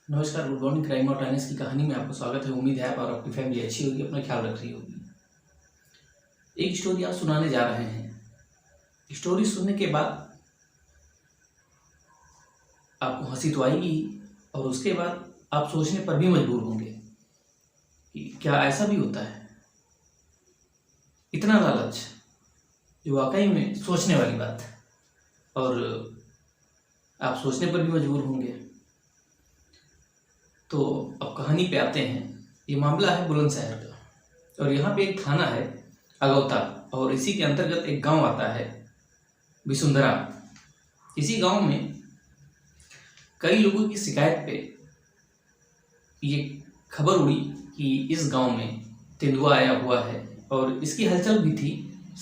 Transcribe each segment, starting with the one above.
नमस्कार, good morning. Crime और टाइनेस की कहानी में आपका स्वागत है। उम्मीद है आप और आपकी फैमिली अच्छी होगी, अपना ख्याल रख रही होगी। एक स्टोरी आप सुनाने जा रहे हैं। स्टोरी सुनने के बाद आपको हंसी तो आएगी और उसके बाद आप सोचने पर भी मजबूर होंगे कि क्या ऐसा भी होता है। इतना लालच, जो वाकई में सोचने वाली बात है, और आप सोचने पर भी मजबूर होंगे। तो अब कहानी पे आते हैं। ये मामला है बुलंदशहर का, और यहाँ पे एक थाना है अगौता, और इसी के अंतर्गत एक गांव आता है विसुंधरा। इसी गांव में कई लोगों की शिकायत पे ये खबर उड़ी कि इस गांव में तेंदुआ आया हुआ है, और इसकी हलचल भी थी।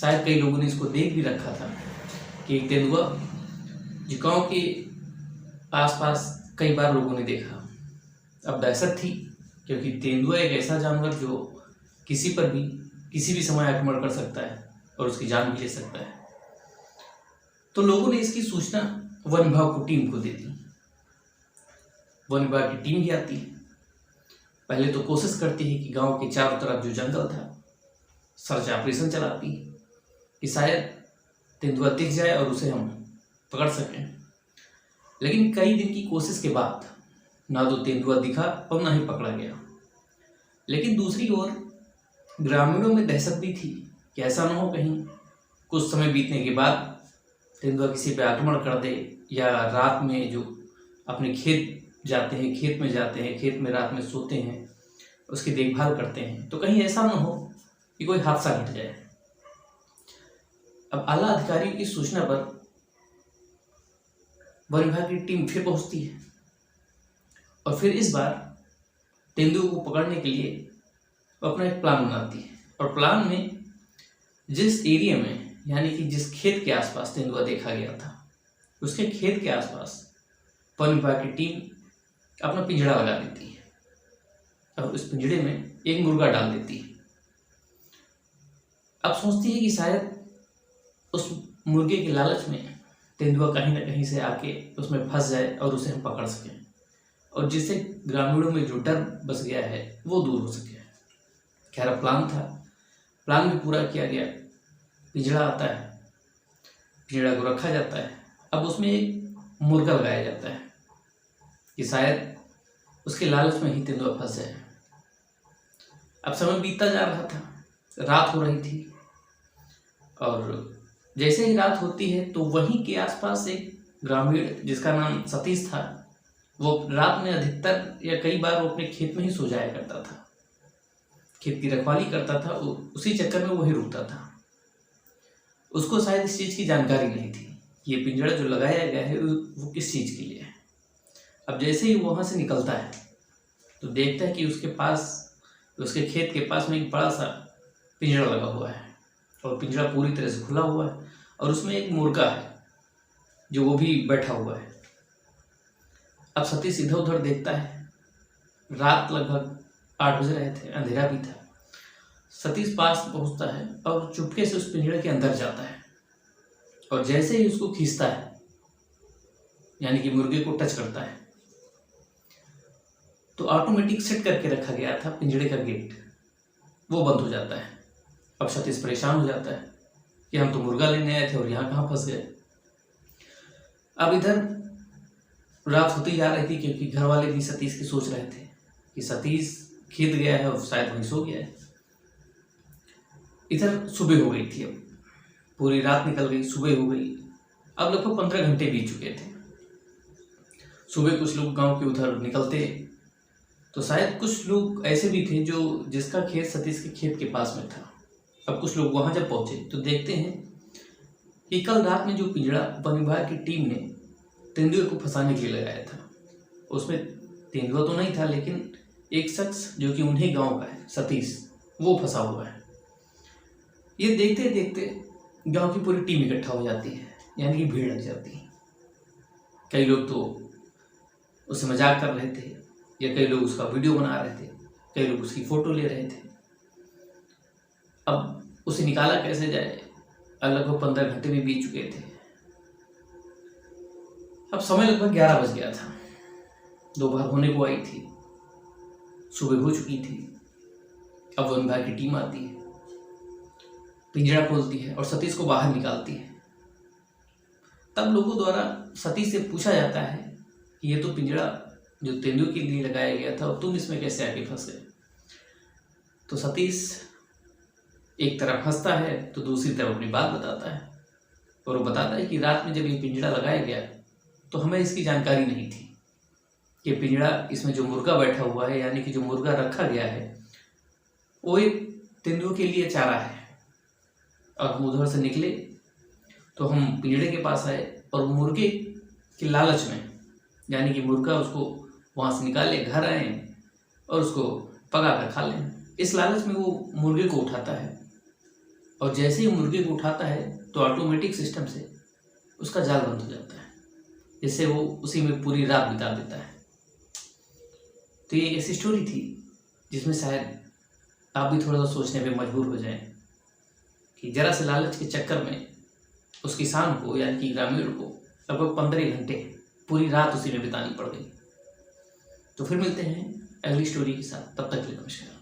शायद कई लोगों ने इसको देख भी रखा था कि एक तेंदुआ जो गांव के आसपास कई बार लोगों ने देखा। अब दहशत थी, क्योंकि तेंदुआ एक ऐसा जानवर जो किसी पर भी किसी भी समय आक्रमण कर सकता है और उसकी जान भी ले सकता है। तो लोगों ने इसकी सूचना वन विभाग को टीम को दे दी। वन विभाग की टीम भी आती है। पहले तो कोशिश करती है कि गांव के चारों तरफ जो जंगल था, सर्च ऑपरेशन चलाती है कि शायद तेंदुआ दिख जाए और उसे हम पकड़ सकें। लेकिन कई दिन की कोशिश के बाद ना तो तेंदुआ दिखा और ना ही पकड़ा गया। लेकिन दूसरी ओर ग्रामीणों में दहशत भी थी कि ऐसा ना हो कहीं कुछ समय बीतने के बाद तेंदुआ किसी पे आक्रमण कर दे, या रात में जो अपने खेत जाते हैं, खेत में रात में सोते हैं, उसकी देखभाल करते हैं, तो कहीं ऐसा ना हो कि कोई हादसा घट जाए। अब आला अधिकारियों की सूचना पर वन विभाग की टीम फिर पहुंचती है, और फिर इस बार तेंदुए को पकड़ने के लिए वो अपना एक प्लान बनाती है। और प्लान में जिस एरिया में, यानी कि जिस खेत के आसपास तेंदुआ देखा गया था, उसके खेत के आसपास वन विभाग की टीम अपना पिंजड़ा लगा देती है, और उस पिंजड़े में एक मुर्गा डाल देती है। अब सोचती है कि शायद उस मुर्गे के लालच में तेंदुआ कहीं ना कहीं से आके उसमें फंस जाए और उसे हम पकड़ सकें, और जिससे ग्रामीणों में जो डर बस गया है वो दूर हो सके। खैर, प्लान था, प्लान भी पूरा किया गया। पिंजड़ा आता है, पिंजड़ा को रखा जाता है। अब उसमें एक मुर्गा लगाया जाता है कि शायद उसके लालच में ही तेंदुआ फंस जाए। अब समय बीतता जा रहा था, रात हो रही थी, और जैसे ही रात होती है तो वहीं के आसपास एक ग्रामीण जिसका नाम सतीश था, वो रात में अधिकतर या कई बार वो अपने खेत में ही सो जाया करता था, खेत की रखवाली करता था। उसी चक्कर में वही रुकता था। उसको शायद इस चीज़ की जानकारी नहीं थी कि ये पिंजड़ा जो लगाया गया है वो किस चीज़ के लिए है। अब जैसे ही वहाँ से निकलता है तो देखता है कि उसके पास, उसके खेत के पास में एक बड़ा सा पिंजड़ा लगा हुआ है, और पिंजड़ा पूरी तरह से खुला हुआ है, और उसमें एक मुर्गा है जो वो भी बैठा हुआ है। अब सतीश इधर उधर देखता है। रात लगभग 8 बज रहे थे, अंधेरा भी था। सतीश पास पहुंचता है और चुपके से उस पिंजड़े के अंदर जाता है, और जैसे ही उसको खींचता है, यानी कि मुर्गे को टच करता है, तो ऑटोमेटिक सेट करके रखा गया था पिंजड़े का गेट, वो बंद हो जाता है। अब सतीश परेशान हो जाता है कि हम तो मुर्गा लेने आए थे और यहाँ कहाँ फंस गए। अब इधर रात होती जा रही थी, क्योंकि घर वाले भी सतीश की सोच रहे थे कि सतीश खेत गया है और शायद वहीं सो गया है। इधर सुबह हो गई थी। अब पूरी रात निकल गई, सुबह हो गई। अब लगभग 15 घंटे बीत चुके थे। सुबह कुछ लोग गांव के उधर निकलते, तो शायद कुछ लोग ऐसे भी थे जो जिसका खेत सतीश के खेत के पास में था। अब कुछ लोग वहां जब पहुंचे तो देखते हैं कि कल रात में जो पिंजड़ा वन विभाग की टीम ने तेंदुए को फंसाने के लिए लगाया था, उसमें तेंदुआ तो नहीं था, लेकिन एक शख्स जो कि उन्हीं गांव का है, सतीश, वो फंसा हुआ है। ये देखते देखते गांव की पूरी टीम इकट्ठा हो जाती है, यानी कि भीड़ लग जाती है। कई लोग तो उससे मजाक कर रहे थे, या कई लोग उसका वीडियो बना रहे थे, कई लोग उसकी फोटो ले रहे थे। अब उसे निकाला कैसे जाए, लगभग 15 घंटे भी बीत चुके थे। अब समय लगभग 11 बज गया था। दोपहर होने को आई थी, सुबह हो चुकी थी। अब वन विभाग की टीम आती है, पिंजरा खोलती है और सतीश को बाहर निकालती है। तब लोगों द्वारा सतीश से पूछा जाता है कि ये तो पिंजरा जो तेंदुए के लिए लगाया गया था और तुम इसमें कैसे आके फंस गए। तो सतीश एक तरफ हंसता है तो दूसरी तरफ अपनी बात बताता है, और वो बताता है कि रात में जब ये पिंजरा लगाया गया तो हमें इसकी जानकारी नहीं थी कि पिंजरा, इसमें जो मुर्गा बैठा हुआ है, यानी कि जो मुर्गा रखा गया है, वो एक तेंदुए के लिए चारा है। और हम उधर से निकले तो हम पिंजरे के पास आए और मुर्गे के लालच में, यानी कि मुर्गा उसको वहाँ से निकाले, घर आए और उसको पका कर खा लें, इस लालच में वो मुर्गे को उठाता है। और जैसे ही मुर्गे को उठाता है तो ऑटोमेटिक सिस्टम से उसका जाल बंद हो जाता है, जिससे वो उसी में पूरी रात बिता देता है। तो ये ऐसी स्टोरी थी जिसमें शायद आप भी थोड़ा सा सोचने पे मजबूर हो जाएं कि जरा से लालच के चक्कर में उस किसान को, यानी कि ग्रामीण को, लगभग 15 घंटे पूरी रात उसी में बितानी पड़ गई। तो फिर मिलते हैं अगली स्टोरी के साथ, तब तक के लिए नमस्कार।